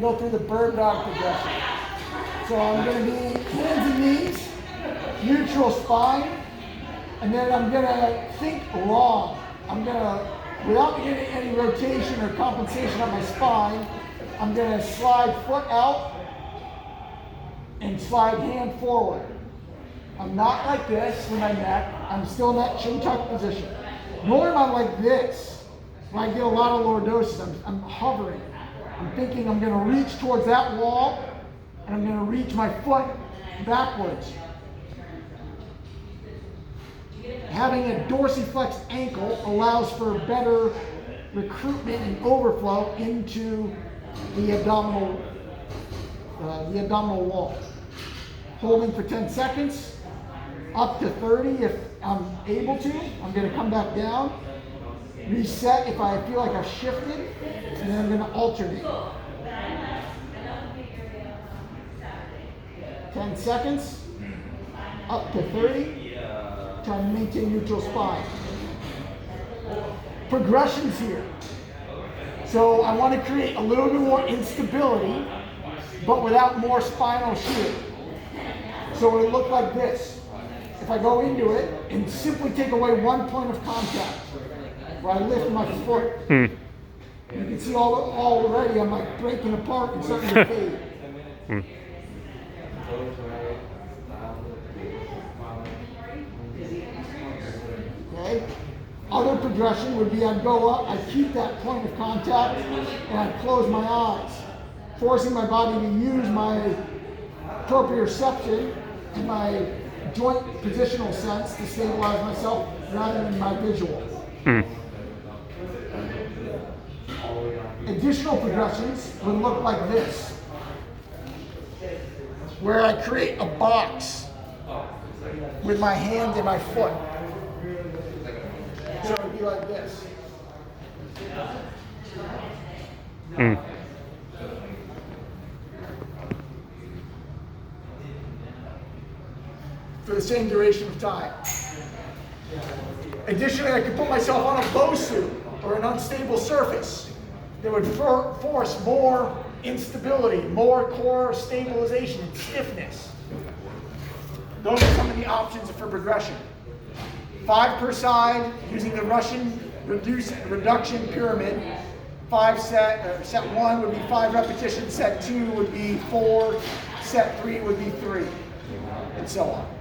go through the bird dog progression. So I'm going to be hands and knees, neutral spine, and then I'm going to think long. I'm going to, without getting any rotation or compensation on my spine, I'm going to slide foot out and slide hand forward. I'm not like this with my neck. I'm still in that chin tuck position. Nor am I like this. When I get a lot of lordosis, I'm hovering. I'm thinking I'm going to reach towards that wall, and I'm going to reach my foot backwards. Having a dorsiflexed ankle allows for better recruitment and overflow into the abdominal wall. Holding for 10 seconds, up to 30 if I'm able to. I'm going to come back down, reset if I feel like I've shifted, and then I'm going to alternate. 10 seconds, up to 30, trying to maintain neutral spine. Progressions here. So I want to create a little bit more instability, but without more spinal shear. So it'll look like this. If I go into it and simply take away one point of contact, where I lift my foot, you can see already I'm like breaking apart and starting to fade. Okay. Other progression would be I'd go up, I'd keep that point of contact, and I'd close my eyes, forcing my body to use my proprioception and my joint positional sense to stabilize myself rather than my visual. Additional progressions would look like this, where I create a box with my hand and my foot. So it would be like this. For the same duration of time. Additionally, I could put myself on a bow suit or an unstable surface that would force more instability, more core stabilization and stiffness. Those are some of the options for progression. 5 per side using the Russian reduction pyramid. Set 1 would be 5 repetitions, set 2 would be 4, set 3 would be 3, and so on.